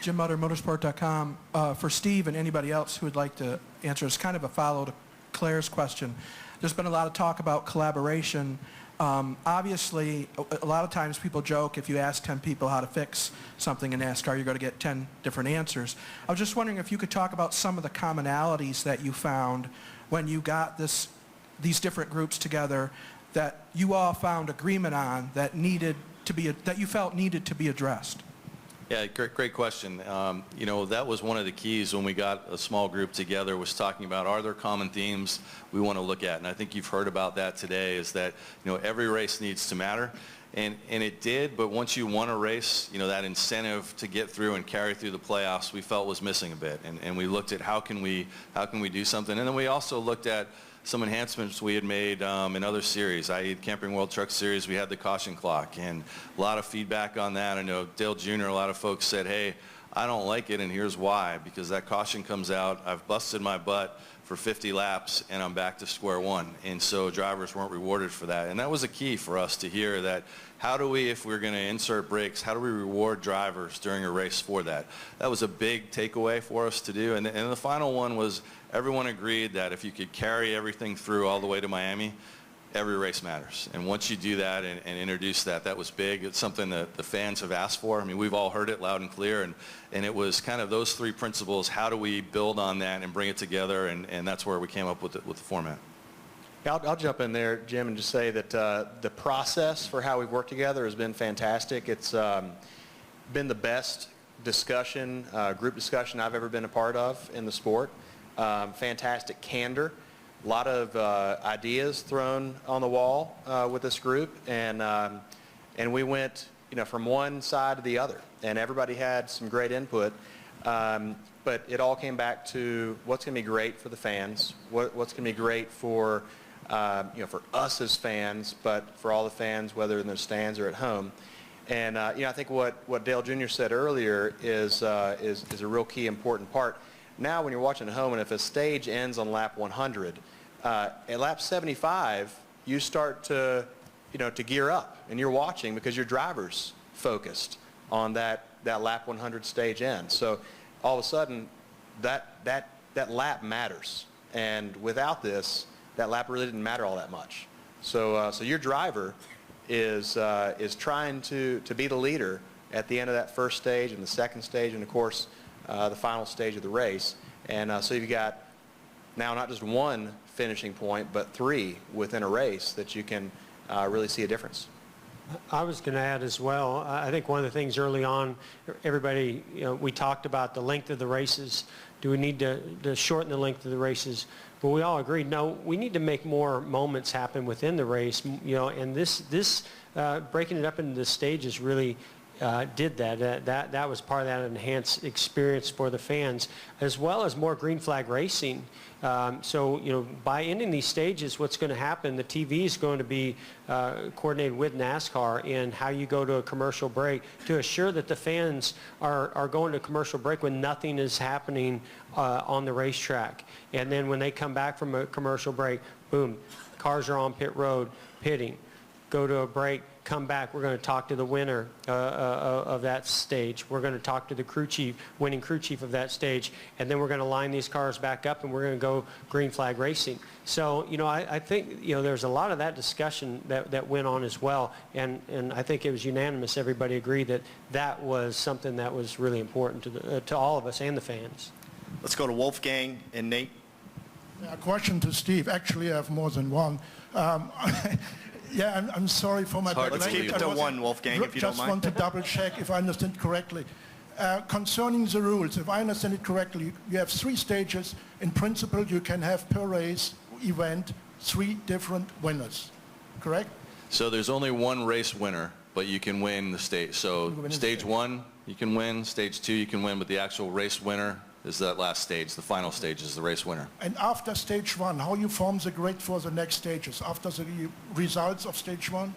Jim Mutter, motorsport.com. For Steve and anybody else who would like to answer, it's kind of a follow to Claire's question. There's been a lot of talk about collaboration. Obviously, a lot of times people joke if you ask 10 people how to fix something in NASCAR, you're going to get 10 different answers. I was just wondering if you could talk about some of the commonalities that you found when you got these different groups together that you all found agreement on that you felt needed to be addressed. Yeah, great question. That was one of the keys when we got a small group together, was talking about, are there common themes we want to look at? And I think you've heard about that today, is that, every race needs to matter. And it did, but once you won a race, that incentive to get through and carry through the playoffs, we felt was missing a bit. And we looked at how can we do something? And then we also looked at some enhancements we had made in other series, i.e. Camping World Truck Series. We had the caution clock, and a lot of feedback on that. I know Dale Jr., a lot of folks said, hey, I don't like it, and here's why. Because that caution comes out, I've busted my butt for 50 laps, and I'm back to square one. And so drivers weren't rewarded for that. And that was a key for us to hear, that how do we, if we're going to insert brakes, how do we reward drivers during a race for that? That was a big takeaway for us to do. And the final one was, everyone agreed that if you could carry everything through all the way to Miami, every race matters. And once you do that and introduce that was big. It's something that the fans have asked for. I mean, we've all heard it loud and clear, and it was kind of those three principles. How do we build on that and bring it together? And that's where we came up with the format. I'll jump in there, Jim, and just say that the process for how we've worked together has been fantastic. It's been the best group discussion I've ever been a part of in the sport. Fantastic candor. A lot of ideas thrown on the wall with this group, and we went from one side to the other, and everybody had some great input, but it all came back to what's going to be great for the fans, what's going to be great for for us as fans, but for all the fans, whether in the stands or at home. And I think what Dale Jr. said earlier is a real key important part. Now when you're watching at home, and if a stage ends on lap 100, At lap 75, you start to, to gear up, and you're watching because your driver's focused on that lap 100 stage end. So all of a sudden, that lap matters. And without this, that lap really didn't matter all that much. So your driver is trying to be the leader at the end of that first stage and the second stage and, of course, the final stage of the race. And so you've got now not just one finishing point, but 3 within a race that you can really see a difference. I was going to add as well, I think one of the things early on, everybody, we talked about the length of the races. Do we need to shorten the length of the races? But we all agreed, no, we need to make more moments happen within the race, and this breaking it up into the stages really did that. That was part of that enhanced experience for the fans, as well as more green flag racing. So, by ending these stages, what's going to happen, the TV is going to be coordinated with NASCAR in how you go to a commercial break to assure that the fans are going to commercial break when nothing is happening on the racetrack. And then when they come back from a commercial break, boom, cars are on pit road, pitting. Go to a break, come back, we're going to talk to the winner of that stage. We're going to talk to the crew chief, winning crew chief of that stage, and then we're going to line these cars back up and we're going to go green flag racing. So, I think, there's a lot of that discussion that went on as well, and I think it was unanimous. Everybody agreed that was something that was really important to all of us and the fans. Let's go to Wolfgang and Nate. A question to Steve. Actually, I have more than one. Yeah, I'm sorry for my bad Let's keep it to one, Wolfgang, if you don't mind. Just want to double check if I understand correctly. Concerning the rules, if I understand it correctly, you have 3 stages. In principle, you can have per race event 3 different winners, correct? So there's only one race winner, but you can win the stage. So stage 1, you can win. Stage 2, you can win, but the actual race winner is that last stage. The final stage is the race winner. And after stage 1, how you form the grid for the next stages? After the results of stage 1?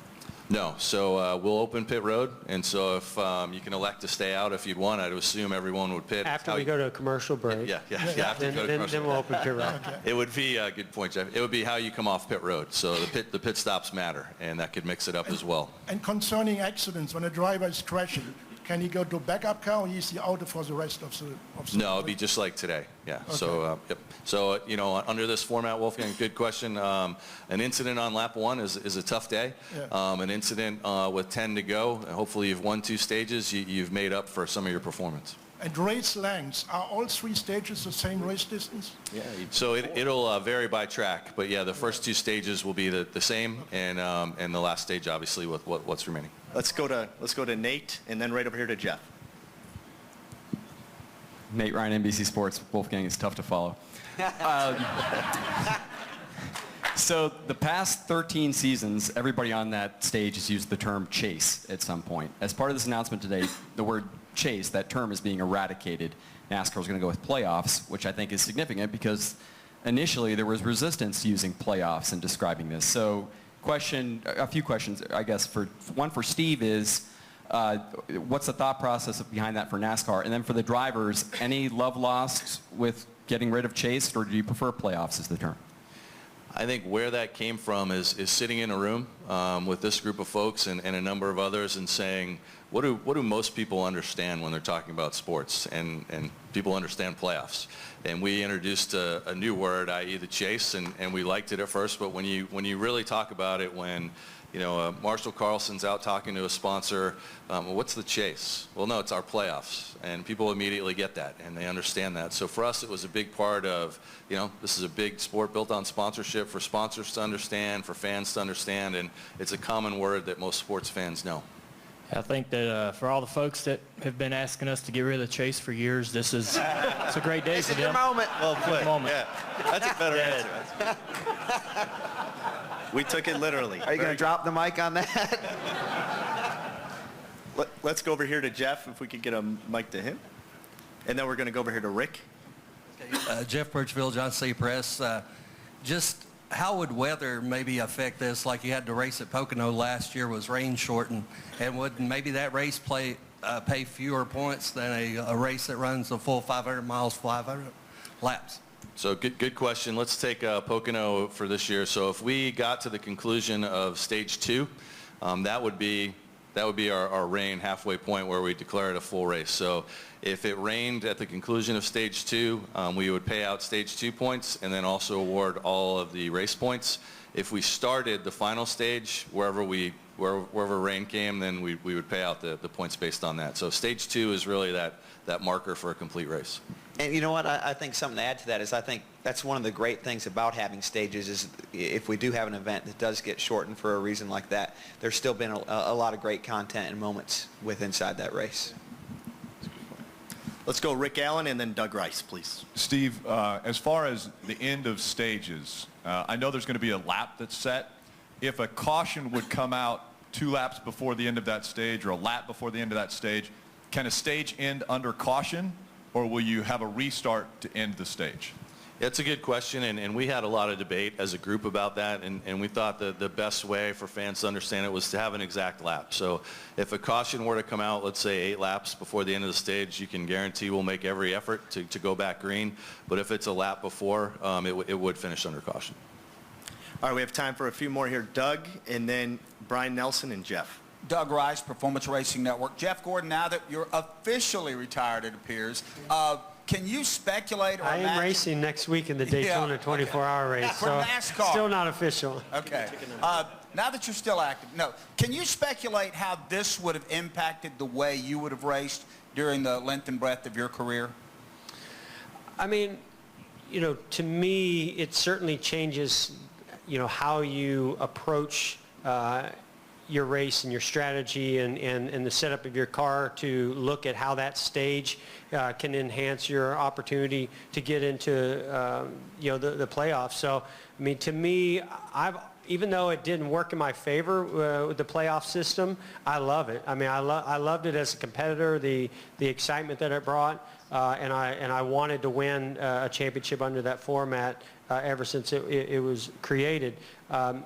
No. So we'll open pit road, and so if you can elect to stay out if you'd want, I'd assume everyone would pit. After we go to a commercial break. Yeah. After you go to commercial then we'll open pit road. Okay. It would be a good point, Jeff. It would be how you come off pit road. So the pit stops matter, and that could mix it up as well. And concerning accidents, when a driver is crashing, can he go to backup car, or is he out for the rest of the No, it'd be just like today. Yeah. Okay. So, yep. So, under this format, Wolfgang, good question. An incident on lap 1 is a tough day. Yeah. An incident with 10 to go, and hopefully you've won 2 stages, you've made up for some of your performance. And race lengths, are all 3 stages the same race distance? Yeah. So it'll vary by track, but yeah, the first 2 stages will be the same, and the last stage obviously with what's remaining. Let's go to Nate, and then right over here to Jeff. Nate Ryan, NBC Sports. Wolfgang is tough to follow. So the past 13 seasons, everybody on that stage has used the term chase at some point. As part of this announcement today, the word chase, that term, is being eradicated. NASCAR is going to go with playoffs, which I think is significant because initially there was resistance to using playoffs in describing this. So a few questions, I guess. One for Steve is, what's the thought process behind that for NASCAR? And then for the drivers, any love lost with getting rid of chase, or do you prefer playoffs as the term? I think where that came from is sitting in a room with this group of folks and a number of others and saying, what do most people understand when they're talking about sports? And people understand playoffs. And we introduced a new word, i.e. the chase, and we liked it at first, but when you really talk about it, when Marshall Carlson's out talking to a sponsor, what's the chase? Well, no, it's our playoffs. And people immediately get that, and they understand that. So for us, it was a big part of, this is a big sport built on sponsorship, for sponsors to understand, for fans to understand, and it's a common word that most sports fans know. I think that for all the folks that have been asking us to get rid of the chase for years, it's a great day for them. This is your moment. Well put. Moment. Yeah, that's a better answer. We took it literally. Are you going to drop the mic on that? Let's go over here to Jeff, if we could get a mic to him. And then we're going to go over here to Rick. Jeff Birchville, John C. Press. Just how would weather maybe affect this? Like you had the race at Pocono last year, was rain shortened, and would maybe that race pay fewer points than a race that runs a full 500 miles, 500 laps? So good question. Let's take Pocono for this year. So if we got to the conclusion of stage 2, that would be our rain halfway point where we declare it a full race. So if it rained at the conclusion of stage 2, we would pay out stage 2 points and then also award all of the race points. If we started the final stage, wherever rain came, then we would pay out the points based on that. So stage 2 is really that marker for a complete race. And you know what, I think something to add to that is I think that's one of the great things about having stages is if we do have an event that does get shortened for a reason like that, there's still been a lot of great content and moments inside that race. Let's go Rick Allen and then Doug Rice, please. Steve, as far as the end of stages, I know there's going to be a lap that's set. If a caution would come out 2 laps before the end of that stage or a lap before the end of that stage, can a stage end under caution, or will you have a restart to end the stage? It's a good question, and we had a lot of debate as a group about that, and we thought that the best way for fans to understand it was to have an exact lap. So if a caution were to come out, let's say 8 laps before the end of the stage, you can guarantee we'll make every effort to go back green. But if it's a lap before, it would finish under caution. All right, we have time for a few more here. Doug, and then Brian Nelson and Jeff. Doug Rice, Performance Racing Network. Jeff Gordon, now that you're officially retired, it appears, can you speculate or I am racing next week in the Daytona 24-hour race, For so NASCAR. still not official. Okay. Now that you're still active, no. Can you speculate how this would have impacted the way you would have raced during the length and breadth of your career? I mean, to me, it certainly changes, how you approach your race and your strategy and the setup of your car to look at how that stage can enhance your opportunity to get into the playoffs. So, I mean, to me, even though it didn't work in my favor with the playoff system, I love it. I mean, I loved it as a competitor, the excitement that it brought, and I wanted to win a championship under that format ever since it was created.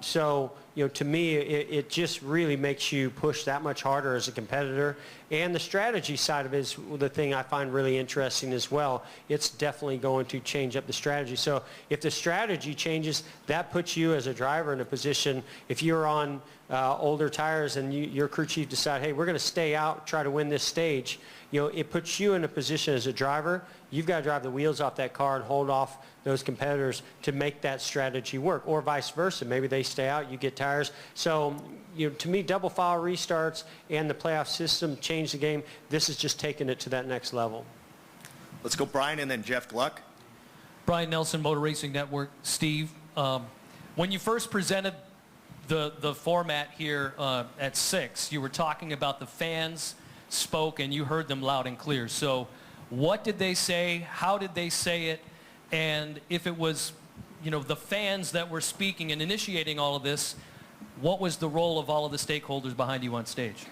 So, to me, it just really makes you push that much harder as a competitor. And the strategy side of it is the thing I find really interesting as well. It's definitely going to change up the strategy. So if the strategy changes, that puts you as a driver in a position, if you're on older tires and your crew chief decide, hey, we're going to stay out, try to win this stage, it puts you in a position as a driver. You've got to drive the wheels off that car and hold off those competitors to make that strategy work, or vice versa. Maybe they stay out, you get tires. So, to me, double file restarts and the playoff system changed the game. This is just taking it to that next level. Let's go Brian and then Jeff Gluck. Brian Nelson, Motor Racing Network. Steve, when you first presented the format here at 6, you were talking about the fans spoke and you heard them loud and clear. So what did they say? How did they say it? And if it was, the fans that were speaking and initiating all of this, what was the role of all of the stakeholders behind you on stage?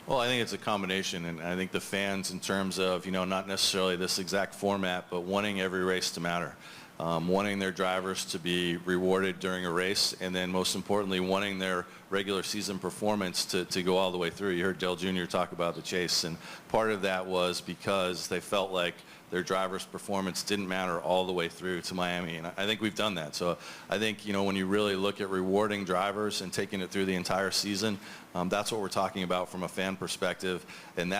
Well, I think it's a combination, and I think the fans in terms of, not necessarily this exact format, but wanting every race to matter. Wanting their drivers to be rewarded during a race, and then most importantly, wanting their regular season performance to go all the way through. You heard Dale Jr. talk about the chase, and part of that was because they felt like their driver's performance didn't matter all the way through to Miami, and I think we've done that. So I think, when you really look at rewarding drivers and taking it through the entire season, that's what we're talking about from a fan perspective, and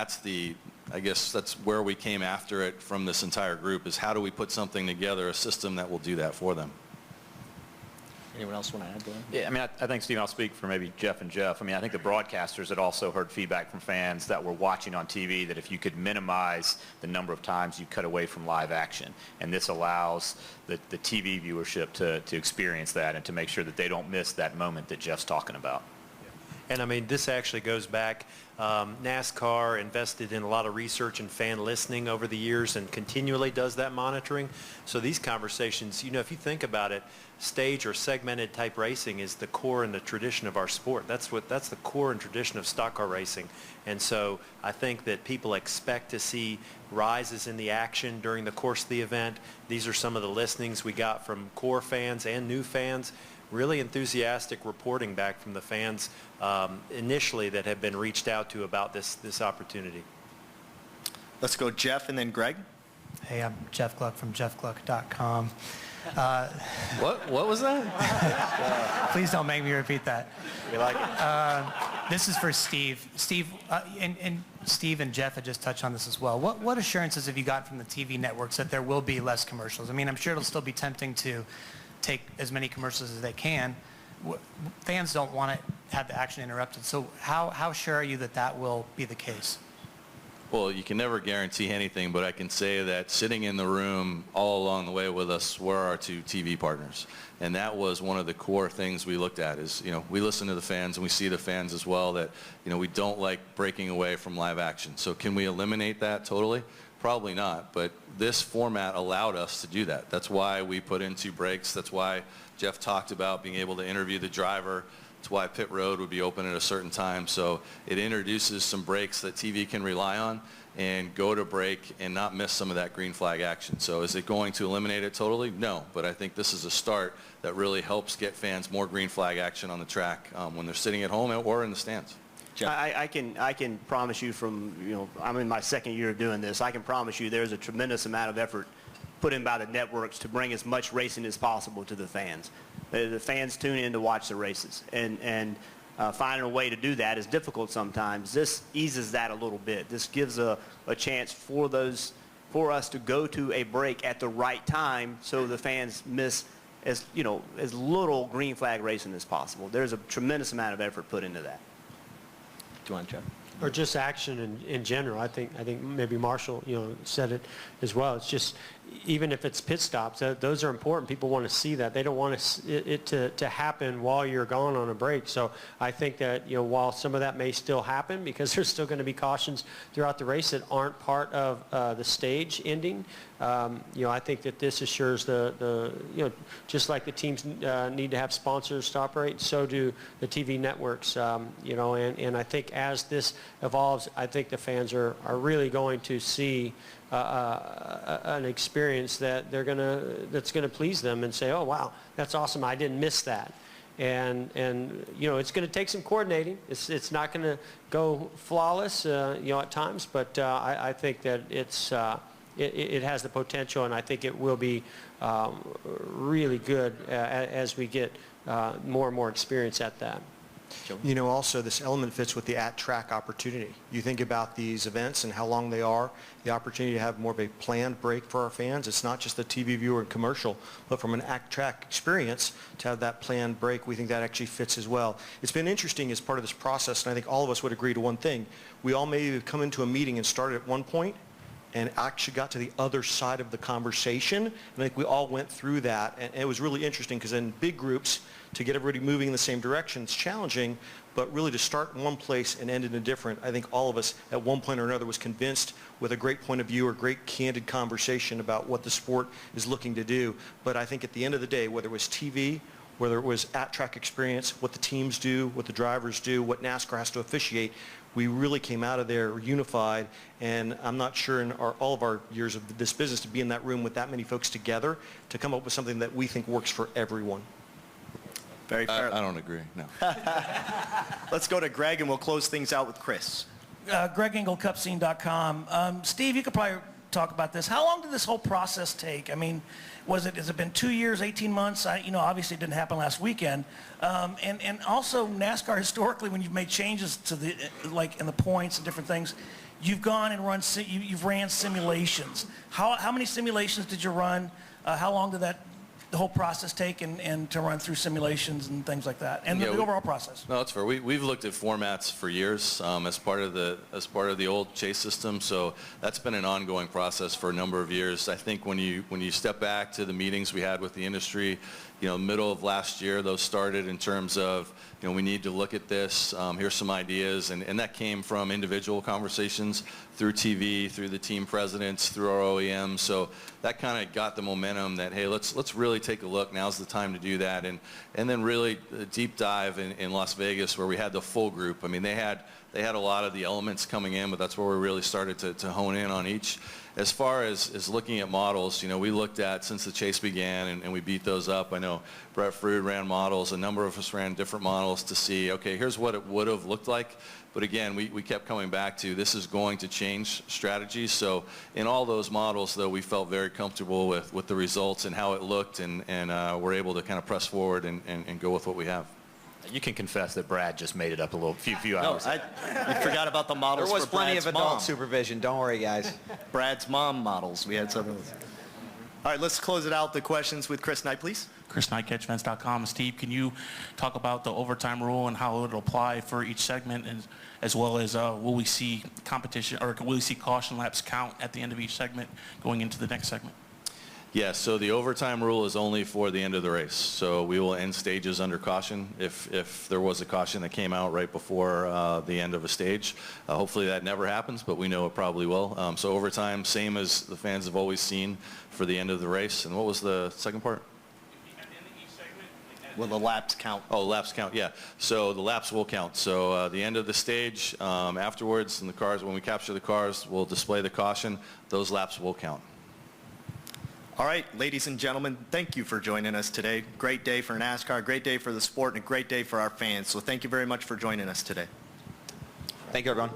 I guess that's where we came after it from this entire group, is how do we put something together, a system that will do that for them. Anyone else want to add to that? Yeah, I mean, I think, Steve, I'll speak for maybe Jeff and Jeff. I mean, I think the broadcasters had also heard feedback from fans that were watching on TV that if you could minimize the number of times you cut away from live action, and this allows the TV viewership to experience that and to make sure that they don't miss that moment that Jeff's talking about. And I mean, this actually goes back. NASCAR invested in a lot of research and fan listening over the years and continually does that monitoring. So these conversations, if you think about it, stage or segmented type racing is the core and the tradition of our sport. That's the core and tradition of stock car racing. And so I think that people expect to see rises in the action during the course of the event. These are some of the listenings we got from core fans and new fans. Really enthusiastic reporting back from the fans initially that have been reached out to about this opportunity. Let's go Jeff and then Greg. Hey, I'm Jeff Gluck from jeffgluck.com. What was that? Please don't make me repeat that. We like it. This is for Steve. Steve, and Steve and Jeff had just touched on this as well. What assurances have you got from the TV networks that there will be less commercials? I mean, I'm sure it'll still be tempting to take as many commercials as they can. Fans don't want to have the action interrupted. So how sure are you that that will be the case? Well, you can never guarantee anything, but I can say that sitting in the room all along the way with us were our two TV partners. And that was one of the core things we looked at is, we listen to the fans and we see the fans as well that, we don't like breaking away from live action. So can we eliminate that totally? Probably not, but this format allowed us to do that. That's why we put in 2 breaks. That's why Jeff talked about being able to interview the driver. That's why pit road would be open at a certain time. So it introduces some breaks that TV can rely on and go to break and not miss some of that green flag action. So is it going to eliminate it totally? No, but I think this is a start that really helps get fans more green flag action on the track when they're sitting at home or in the stands. I can promise you from, I'm in my second year of doing this, I can promise you there's a tremendous amount of effort put in by the networks to bring as much racing as possible to the fans. The fans tune in to watch the races, and finding a way to do that is difficult sometimes. This eases that a little bit. This gives a chance for us to go to a break at the right time so the fans miss as little green flag racing as possible. There's a tremendous amount of effort put into that. Do you want to, Jeff? Or just action in general. I think maybe Marshall, said it as well. It's just, even if it's pit stops, those are important. People want to see that. They don't want it to happen while you're gone on a break. So I think that, while some of that may still happen because there's still going to be cautions throughout the race that aren't part of the stage ending, I think that this assures just like the teams need to have sponsors to operate, so do the TV networks, and I think as this evolves, I think the fans are really going to see an experience that that's gonna please them and say, oh wow, that's awesome, I didn't miss that. And it's going to take some coordinating. It's not going to go flawless, at times, but I think that it has the potential, and I think it will be really good as we get more and more experience at that. Also this element fits with the at-track opportunity. You think about these events and how long they are, the opportunity to have more of a planned break for our fans. It's not just the TV viewer and commercial, but from an at-track experience to have that planned break, we think that actually fits as well. It's been interesting as part of this process, and I think all of us would agree to one thing. We all maybe come into a meeting and started at one point and actually got to the other side of the conversation. And I think we all went through that, and it was really interesting because in big groups, to get everybody moving in the same direction, it's challenging, but really to start in one place and end in a different, I think all of us at one point or another was convinced with a great point of view or great candid conversation about what the sport is looking to do. But I think at the end of the day, whether it was TV, whether it was at-track experience, what the teams do, what the drivers do, what NASCAR has to officiate, we really came out of there unified, and I'm not sure in all of our years of this business to be in that room with that many folks together to come up with something that we think works for everyone. Very fair. I don't agree, no. Let's go to Greg, and we'll close things out with Chris. Greg Engel, cupscene.com. Steve, you could probably talk about this. How long did this whole process take? I mean, has it been 2 years, 18 months? Obviously it didn't happen last weekend. And also NASCAR historically, when you've made changes to in the points and different things, you've gone and you've ran simulations. How many simulations did you run? How long did the whole process take and to run through simulations and things like that, and the overall process? No, it's fair. We've looked at formats for years as part of the old chase system, so that's been an ongoing process for a number of years. I think when you step back to the meetings we had with the industry, middle of last year, those started in terms of, we need to look at this, here's some ideas, and that came from individual conversations through TV, through the team presidents, through our OEMs, so that kind of got the momentum that, hey, let's really take a look, now's the time to do that, and then really a deep dive in Las Vegas where we had the full group. I mean, they had They had a lot of the elements coming in, but that's where we really started to hone in on each. As far as looking at models, we looked at since the chase began, and we beat those up. I know Brett Frood ran models. A number of us ran different models to see, okay, here's what it would have looked like. But again, we kept coming back to this is going to change strategy. So in all those models, though, we felt very comfortable with the results and how it looked, and we're able to kind of press forward and go with what we have. You can confess that Brad just made it up a few hours. No, you forgot about the models. There was for plenty Brad's of adult mom. supervision. Don't worry, guys. Brad's mom models. We had some of those. All right, let's close it out. The questions with Chris Knight, please. Chris Knight, catchfence.com. Steve, can you talk about the overtime rule and how it'll apply for each segment, and as well as will we see competition, or will we see caution laps count at the end of each segment going into the next segment? Yes, so the overtime rule is only for the end of the race. So we will end stages under caution if there was a caution that came out right before the end of a stage. Hopefully that never happens, but we know it probably will. So overtime, same as the fans have always seen for the end of the race. And what was the second part? Will the laps count? Oh, laps count, yeah. So the laps will count. So the end of the stage, afterwards, in the cars, when we capture the cars, we'll display the caution. Those laps will count. All right, ladies and gentlemen, thank you for joining us today. Great day for NASCAR, great day for the sport, and a great day for our fans. So thank you very much for joining us today. Thank you, everyone.